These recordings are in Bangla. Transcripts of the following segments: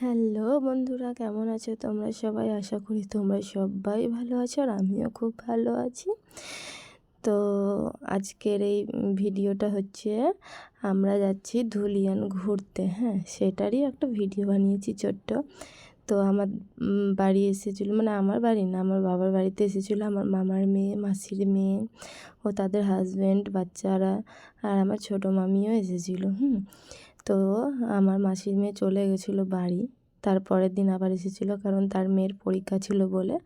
হ্যালো বন্ধুরা, কেমন আছো তোমরা সবাই? আশা করি তোমরা সবাই ভালো আছো আর আমিও খুব ভালো আছি। তো আজকের এই ভিডিওটা হচ্ছে আমরা যাচ্ছি ধুলিয়ান ঘুরতে। হ্যাঁ, সেটারই একটা ভিডিও বানিয়েছি ছোট্ট। তো আমার বাড়ি এসেছিলো, মানে আমার বাড়ি না, আমার বাবার বাড়িতে এসেছিলো আমার মামার মেয়ে, মাসির মেয়ে ও তাদের হাজব্যান্ড, বাচ্চারা, আর আমার ছোটো মামিও এসেছিলো। তো আমার মাসির মেয়ে চলে গেছিলো বাড়ি, তারপরের দিন আবার এসেছিলো কারণ তার মেয়ের পরীক্ষা ছিল বলে।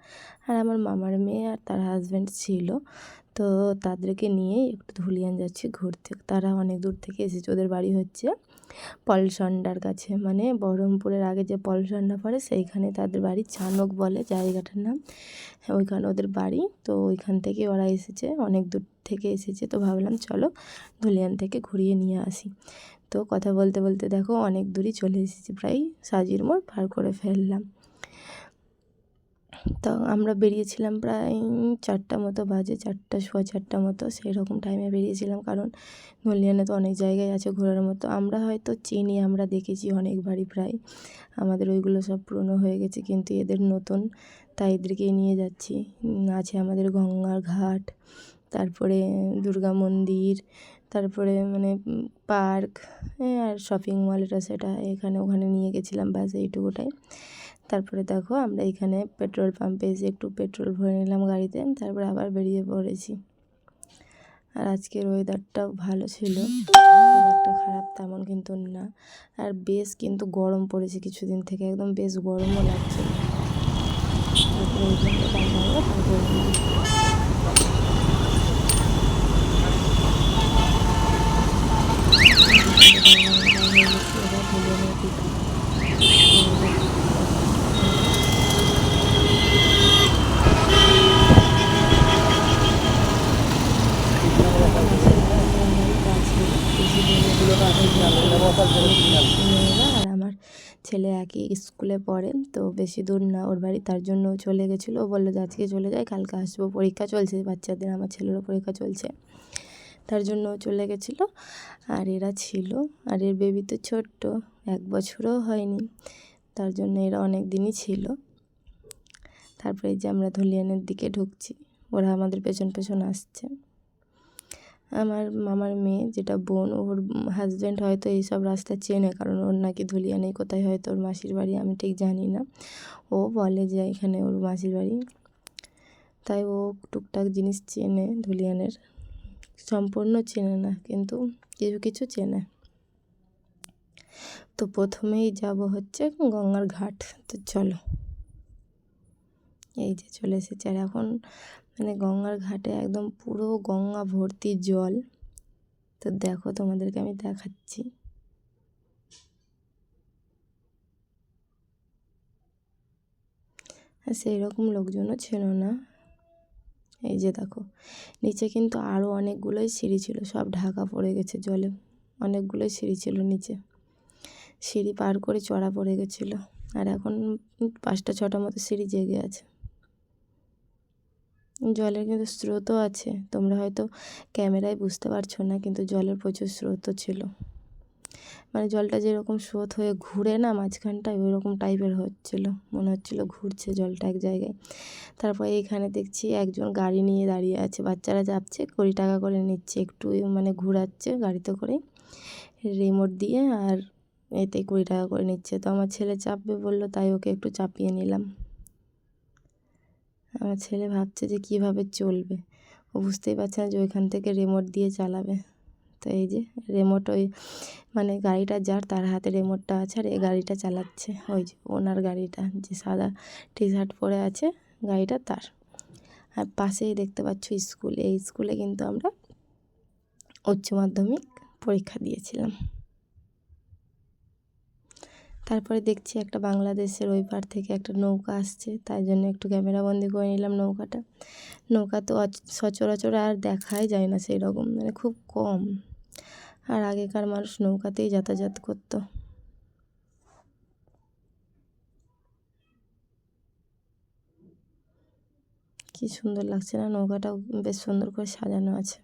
আর আমার মামার মেয়ে আর তার হাজব্যান্ড ছিল, তো তাদেরকে নিয়েই একটু ধুলিয়ান যাচ্ছি ঘুরতে। তারা অনেক দূর থেকে এসেছে, ওদের বাড়ি হচ্ছে পলসন্ডার কাছে, মানে বহরমপুরের আগে যে পলসন্ডা পড়ে সেইখানে তাদের বাড়ি, চানক বলে জায়গাটার নাম। ওইখানে ওদের বাড়ি। তো ওইখান থেকে ওরা এসেছে, অনেক দূর থেকে এসেছে। তো ভাবলাম চলো ধুলিয়ান থেকে ঘুরিয়ে নিয়ে আসি। তো কথা বলতে বলতে দেখো অনেক দূরই চলে এসেছি, প্রায় সাজির মোড় পার করে ফেললাম। তো আমরা বেরিয়েছিলাম প্রায় 4টা মতো বাজে, 4টা সোয়া 4টা মতো, সেই রকম টাইমে বেরিয়েছিলাম। কারণ ধুলিয়ানে তো অনেক জায়গায় আছে ঘোরার মতো, আমরা হয়তো চিনি, আমরা দেখেছি অনেকবারই প্রায়। আমাদের ওইগুলো সব পুরনো হয়ে গেছে, কিন্তু এদের নতুন, তাই এদেরকেই নিয়ে যাচ্ছি। আছে আমাদের গঙ্গার ঘাট, তারপরে দুর্গা মন্দির, তারপরে মানে পার্ক, আর শপিং মল, এটা সেটা, এখানে ওখানে নিয়ে গেছিলাম, ব্যাস এইটুকুটাই। তারপরে দেখো আমরা এখানে পেট্রোল পাম্পে এসে একটু পেট্রোল ভরে নিলাম গাড়িতে, তারপরে আবার বেরিয়ে পড়েছি। আর আজকের ওয়েদারটাও ভালো ছিল, খুব একটা খারাপ তেমন কিন্তু না। আর বেশ কিন্তু গরম পড়েছে কিছুদিন থেকে, একদম বেশ গরমও লাগছে। তারপরে ওইখানটা মেয়েরা আর আমার ছেলে একই স্কুলে পড়ে, তো বেশি দূর না ওর বাড়ি, তার জন্য চলে গেছিলো। ও বললো যে আজকে চলে যায়, কালকে আসবো, পরীক্ষা চলছে বাচ্চাদের, আমার ছেলেরও পরীক্ষা চলছে, তার জন্য চলে গেছিলো। আর এরা ছিল, আর এর বেবি তো ছোট্ট, 1 বছরও হয়নি, তার জন্য এরা অনেক দিনই ছিল। তারপরে যে আমরা ধুলিয়ানের দিকে ঢুকছি, ওরা আমাদের পেছন পেছন আসছে। আমার মামার মেয়ে, যেটা বোন, ওর হাজব্যান্ড হয়তো এইসব রাস্তা চেনে, কারণ ওর নাকি ধুলিয়ানে কোথায় হয়তো ওর মাসির বাড়ি, আমি ঠিক জানি না। ও বলে যে এখানে ওর মাসির বাড়ি, তাই ও টুকটাক জিনিস চেনে ধুলিয়ানের, সম্পূর্ণ চেনে না কিন্তু কিছু কিছু চেনে। তো প্রথমেই যাব হচ্ছে গঙ্গার ঘাট। তো চলো, এই যে চলে এসেছে। আর এখন মানে গঙ্গার ঘাটে একদম পুরো গঙ্গা ভর্তি জল। তো দেখো তোমাদেরকে আমি দেখাচ্ছি। সেই রকম লোকজনও ছিল না। এই যে দেখো নিচে কিন্তু আরও অনেকগুলোই সিঁড়ি ছিল, সব ঢাকা পড়ে গেছে জলে। অনেকগুলোই সিঁড়ি ছিল নিচে, সিঁড়ি পার করে চড়া পড়ে গেছিলো। আর এখন 5টা 6টা মতো সিঁড়ি জেগে আছে। জলের কিন্তু স্রোতও আছে, তোমরা হয়তো ক্যামেরায় বুঝতে পারছো না, কিন্তু জলের প্রচুর স্রোতও ছিল। মানে জলটা যেরকম স্রোত হয়ে ঘুরে না মাঝখানটায়, ওই রকম টাইপের হচ্ছিলো, মনে হচ্ছিলো ঘুরছে জলটা এক জায়গায়। তারপরে এইখানে দেখছি একজন গাড়ি নিয়ে দাঁড়িয়ে আছে, বাচ্চারা যাচ্ছে, 20 টাকা করে নিচ্ছে, একটু মানে ঘোরাচ্ছে গাড়িতে করে রিমোট দিয়ে, আর এতে 20 টাকা করে নিচ্ছে। তো আমার ছেলে চাপবে বললো, তাই ওকে একটু চাপিয়ে নিলাম। আমার ছেলে ভাবছে যে কীভাবে চলবে, ও বুঝতেই পারছে না যে ওইখান থেকে রিমোট দিয়ে চালাবে। তো এই যে রিমোট, ওই মানে গাড়িটা যার, তার হাতে রিমোটটা আছে, আর এই গাড়িটা চালাচ্ছে ওই যে ওনার গাড়িটা, যে সাদা টি শার্ট পরে আছে, গাড়িটা তার। আর পাশেই দেখতে পাচ্ছ স্কুল, এই স্কুলে কিন্তু আমরা উচ্চ মাধ্যমিক পরীক্ষা দিয়েছিলাম। তারপরে দেখছি একটা বাংলাদেশের ওই পার থেকে একটা নৌকা আসছে, তাই জন্য একটু ক্যামেরাবন্দি করে নিলাম নৌকাটা। নৌকা তো সচরাচর আর দেখাই যায় না সেই রকম, মানে খুব কম। আর আগেকার মানুষ নৌকাতেই যাতায়াত করতো। কি সুন্দর লাগছে না, নৌকাটাও বেশ সুন্দর করে সাজানো আছে।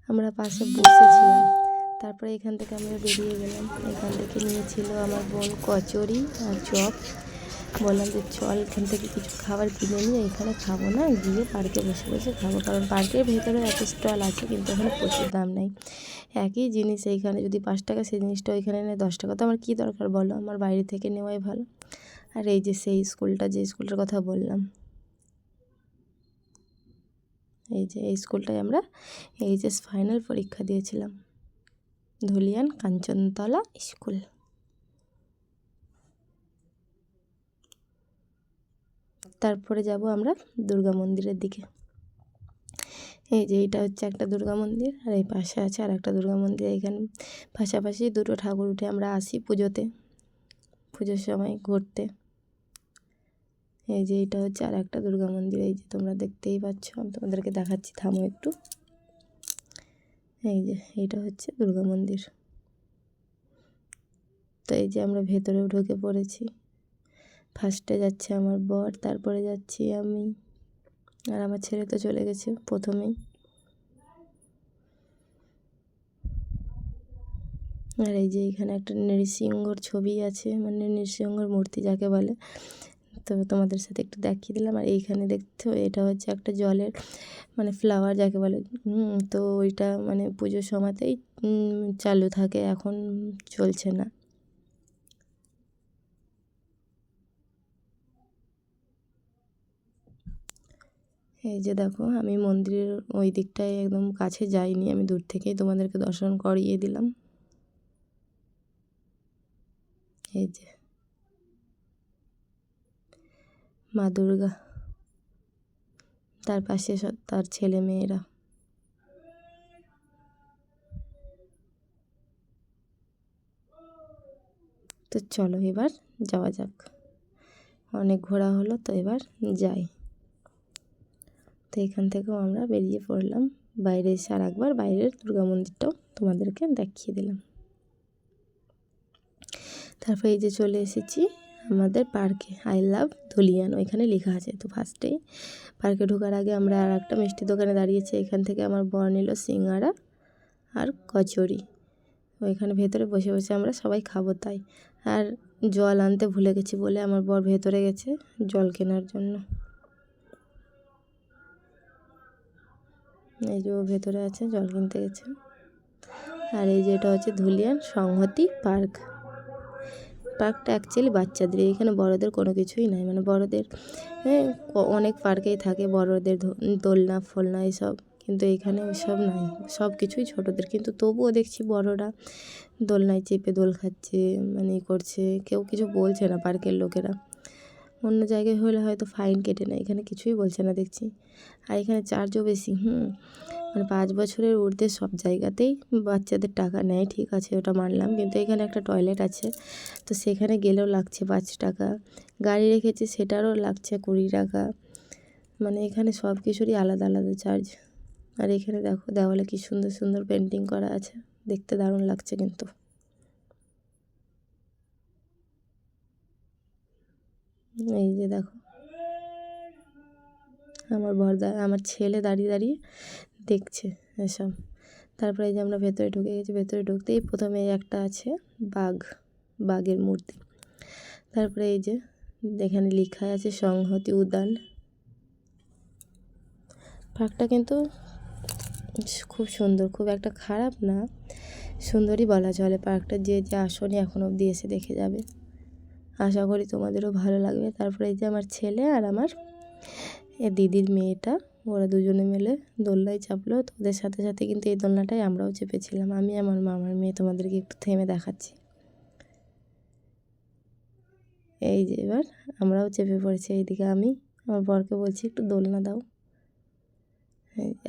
আমরা আমরা পাশে বসেছিলাম। তারপরে এখান থেকে আমরা বেরিয়ে গেলাম। এখান থেকে নিয়েছিল আমার বোন কচুরি আর চপ। বললাম যে চল এখান থেকে কিছু খাবার কিনে নিয়ে এখানে খাবো না, গিয়ে পার্কে বসে বসে খাবো, কারণ পার্কের ভেতরে এত স্টল আছে কিন্তু ওখানে প্রচুর দাম নেই। একই জিনিস এইখানে যদি 5 টাকা সেই জিনিসটা ওইখানে নেয় 10 টাকা, তো আমার কী দরকার বলো, আমার বাইরে থেকে নেওয়াই ভালো। আর এই যে সেই স্কুলটা, যে স্কুলটার কথা বললাম, এই যে এই স্কুলটায় আমরা এইচএস ফাইনাল পরীক্ষা দিয়েছিলাম, ধুলিয়ান কাঞ্চনতলা স্কুল। তারপরে যাব আমরা দুর্গা মন্দিরের দিকে। এই যে এইটা হচ্ছে একটা দুর্গা মন্দির, আর এই পাশে আছে আর একটা দুর্গা মন্দির। এখানে পাশাপাশি দুটো ঠাকুর উঠে আমরা আসি পুজোতে, পুজোর সময় ঘুরতে। এই যে এইটা হচ্ছে আর একটা দুর্গা মন্দির, এই যে তোমরা দেখতেই পাচ্ছ, আমি তোমাদেরকে দেখাচ্ছি, থামো একটু। এই যে এইটা হচ্ছে দুর্গা মন্দির। তো এই যে আমরা ভেতরেও ঢুকে পড়েছি। ফার্স্টে যাচ্ছে আমার বর, তারপরে যাচ্ছি আমি, আর আমার ছেলে তো চলে গেছে প্রথমেই। আর এই যে এখানে একটা নৃসিংহর ছবি আছে, মানে নৃসিংহর মূর্তি যাকে বলে, তো তোমাদের সাথে একটু দেখিয়ে দিলাম। আর এইখানে দেখতে, এটা হচ্ছে একটা জলের মানে ফ্লাওয়ার যাকে বলে, তো ওইটা মানে পুজোর সময়তেই চালু থাকে, এখন চলছে না। এই যে দেখো, আমি মন্দিরের ওই দিকটায় একদম কাছে যাইনি, আমি দূর থেকেই তোমাদেরকে দর্শন করিয়ে দিলাম। এই যে মা দুর্গা, তার পাশে তার ছেলে মেয়েরা। তো চলো এবার যাওয়া যাক, অনেক ঘোরা হলো, তো এবার যাই। তো এখান থেকেও আমরা বেরিয়ে পড়লাম, বাইরে এসে আর একবার বাইরের দুর্গা মন্দিরটাও তোমাদেরকে দেখিয়ে দিলাম। তারপর এই যে চলে এসেছি আমাদের পার্কে, আই লাভ ধুলিয়ান ওইখানে লেখা আছে। তো ফার্স্টেই পার্কে ঢোকার আগে আমরা আর একটা মিষ্টি দোকানে দাঁড়িয়েছি, এখান থেকে আমার বর নিল সিঙ্গারা আর কচুরি। ওইখানে ভেতরে বসে বসে আমরা সবাই খাবো তাই। আর জল আনতে ভুলে গেছি বলে আমার বর ভেতরে গেছে জল কেনার জন্য। এই যে ও ভেতরে আছে, জল কিনতে গেছে। আর এই যে এটা হচ্ছে ধুলিয়ান সংহতি পার্ক। পার্কটা অ্যাকচুয়ালি বাচ্চাদের, এখানে বড়দের কোনো কিছুই নাই, মানে বড়দের অনেক পার্কেই থাকে বড়দের দোলনা ফোলনা এসব, কিন্তু এখানে ওইসব নাই, সব কিছুই ছোটোদের। কিন্তু তবুও দেখছি বড়রা দোলনায় চেপে দোল খাচ্ছে, মানে করছে, কেউ কিছু বলছে না পার্কের লোকেরা। অন্য জায়গায় হলে হয়তো ফাইন কেটে নেয়, এখানে কিছুই বলছে না দেখছি। আর এখানে চার্জও বেশি, মানে 5 বছরের ঊর্ধ্বে সব জায়গাতেই বাচ্চাদের টাকা নেয়, ঠিক আছে ওটা মানলাম, কিন্তু এখানে একটা টয়লেট আছে, তো সেখানে গেলেও লাগছে 5 টাকা। গাড়ি রেখেছে সেটারও লাগছে 20 টাকা, মানে এখানে সব কিছুরই আলাদা আলাদা চার্জ। আর এখানে দেখো দেওয়ালে কি সুন্দর সুন্দর পেন্টিং করা আছে, দেখতে দারুণ লাগছে কিন্তু। এই যে দেখো আমার ছেলে দাঁড়িয়ে দাঁড়িয়ে দেখছে এসব। তারপরে এই যে আমরা ভেতরে ঢুকে গেছি, ভেতরে ঢুকতেই প্রথমে একটা আছে বাঘের মূর্তি। তারপরে এই যে এখানে লেখা আছে সংহতি উদ্যান। পার্কটা কিন্তু খুব সুন্দর, খুব একটা খারাপ না, সুন্দরই বলা চলে। পার্কটা যে আসনি এখন অবধি এসে দেখে যাবে, আশা করি তোমাদেরও ভালো লাগবে। তারপরে এই যে আমার ছেলে আর আমার দিদির মেয়েটা, ওরা দুজনে মিলে দোলনায় চাপলো, তো ওদের সাথে সাথে কিন্তু এই দোলনাটায় আমরাও চেপেছিলাম, আমি আমার মামার মেয়ে, তোমাদেরকে একটু থেমে দেখাচ্ছি। এই যে এবার আমরাও চেপে পড়েছি, এইদিকে আমি আমার বরকে বলছি একটু দোলনা দাও।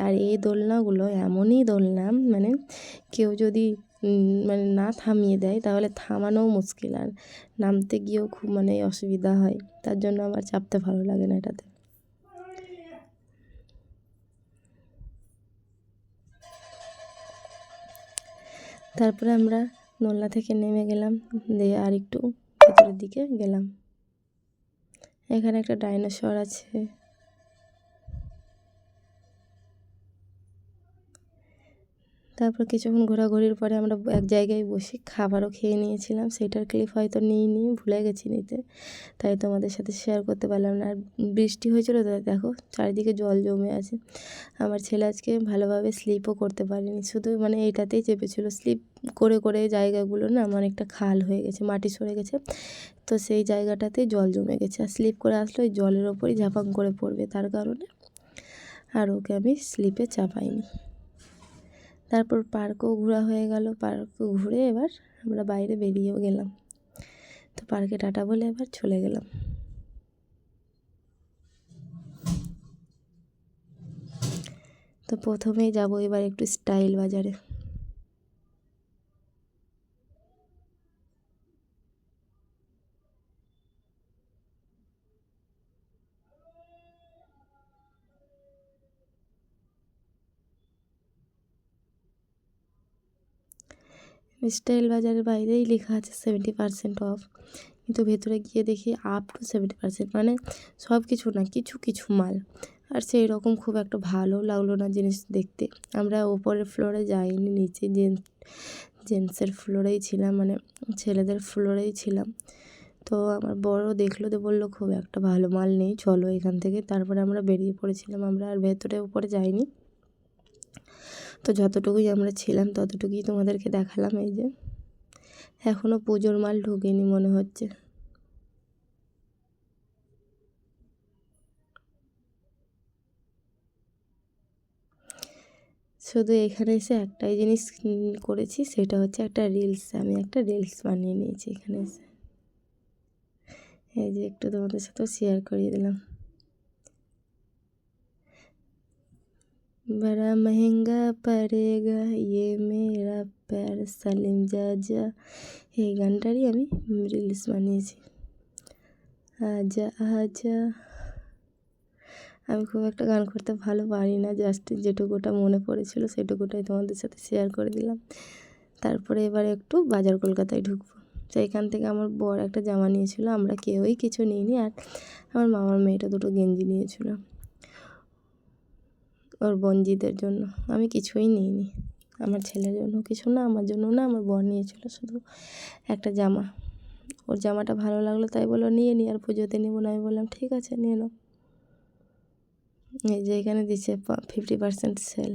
আর এই দোলনাগুলো এমনই দোলনা, মানে কেউ যদি মানে না থামিয়ে দেয় তাহলে থামানোও মুশকিল, আর নামতে গিয়েও খুব মানে অসুবিধা হয়, তার জন্য আমার চাপতে ভালো লাগে না এটাতে। তারপরে আমরা দোলনা থেকে নেমে গেলাম, দিয়ে আর একটু ভেতরের দিকে গেলাম। এখানে একটা ডাইনোসর আছে, তারপর কিছুক্ষণ ঘোরাঘুরির পরে আমরা এক জায়গায় বসে খাবারও খেয়ে নিয়েছিলাম, সেটার ক্লিপ হয়তো নিইনি, ভুলে গেছি নিতে, তাই তোমাদের সাথে শেয়ার করতে পারলাম না। আর বৃষ্টি হয়েছিল তো, দেখো চারিদিকে জল জমে আছে। আমার ছেলে আজকে ভালোভাবে স্লিপও করতে পারেনি, শুধু মানে এইটাতেই চেপেছিল। স্লিপ করে করে জায়গাগুলো না অনেকটা খাল হয়ে গেছে, মাটি সরে গেছে, তো সেই জায়গাটাতে জল জমে গেছে। আর স্লিপ করে আসলে ওই জলের ওপরই ঝাপাং করে পড়বে, তার কারণে আর ওকে আমি স্লিপে চাপাইনি। তারপর পার্কও ঘোরা হয়ে গেল, পার্কও ঘুরে এবার আমরা বাইরে বেরিয়েও গেলাম। তো পার্কে টাটা বলে এবার চলে গেলাম। তো প্রথমেই যাব এবার একটু স্টাইল বাজারে। স্টাইল বাজারের বাইরেই লেখা আছে 70% অফ, কিন্তু ভেতরে গিয়ে দেখি আপ টু 70%, মানে সব কিছু না, কিছু কিছু মাল। আর সেই রকম খুব একটা ভালো লাগলো না জিনিস দেখতে। আমরা ওপরের ফ্লোরে যাইনি, নিচে জেন্টসের ফ্লোরেই ছিলাম, মানে ছেলেদের ফ্লোরেই ছিলাম। তো আমার বড় দেখলো, তো বললো খুব একটা ভালো মাল নেই, চলো এখান থেকে। তারপরে আমরা বেরিয়ে পড়েছিলাম, আমরা আর ভেতরে উপরে যাইনি। তো যতটুকুই আমরা ছিলাম ততটুকুই তোমাদেরকে দেখালাম। এই যে এখনও পুজোর মাল ঢোকেনি মনে হচ্ছে। শুধু এখানে এসে একটাই জিনিস করেছি, সেটা হচ্ছে একটা রিলস। আমি একটা রিলস বানিয়ে নিয়েছি এখানে এসে, এই যে একটু তোমাদের সাথেও শেয়ার করিয়ে দিলাম। बड़ा महंगा पड़ेगा ये मेरा प्यार সালিম যা যা, এই গানটারই আমি রিলস বানিয়েছি। আজা আজা। আমি খুব একটা গান করতে ভালো পারি না, জাস্ট যেটুকুটা মনে পড়েছিল সেটুকুটাই তোমাদের সাথে শেয়ার করে দিলাম। তারপরে এবার একটু বাজার কলকাতায় ঢুকবো। তো এখান থেকে আমার বর একটা জামা নিয়েছিল, আমরা কেউই কিছু নিইনি। আর আমার মামার মেয়েটা দুটো গেঞ্জি নিয়েছিল ওর বোনজিদের জন্য, আমি কিছুই নিইনি। আমার ছেলের জন্য কিছু না, আমার জন্য না, আমার বর নিয়েছিল শুধু একটা জামা। ওর জামাটা ভালো লাগলো তাই বললো নিয়ে নি, আর পুজোতে নেবো না। আমি বললাম ঠিক আছে নিয়ে নাও। এই যে এখানে দিচ্ছে 50% সেল।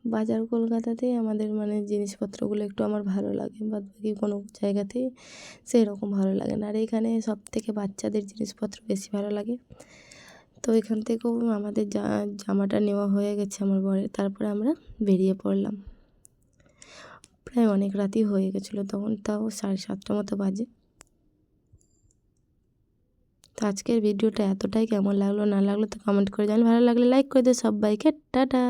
বাজার কলকাতাতেই আমাদের মানে জিনিসপত্রগুলো একটু আমার ভালো লাগে, বাদ বাকি কোনো জায়গাতেই সেই রকম ভালো লাগে না। আর এখানে সব থেকে বাচ্চাদের জিনিসপত্র বেশি ভালো লাগে। তো এখান থেকেও আমাদের জামাটা নেওয়া হয়ে গেছে আমার বরের। তারপরে আমরা বেরিয়ে পড়লাম। প্রায় অনেক রাতই হয়ে গেছিলো তখন, তাও 7:30 মতো বাজে। তো আজকের ভিডিওটা এতটাই, কেমন লাগলো না লাগলো তো কমেন্ট করে জানান, ভালো লাগলে লাইক করে দিও সবাইকে। টাটা।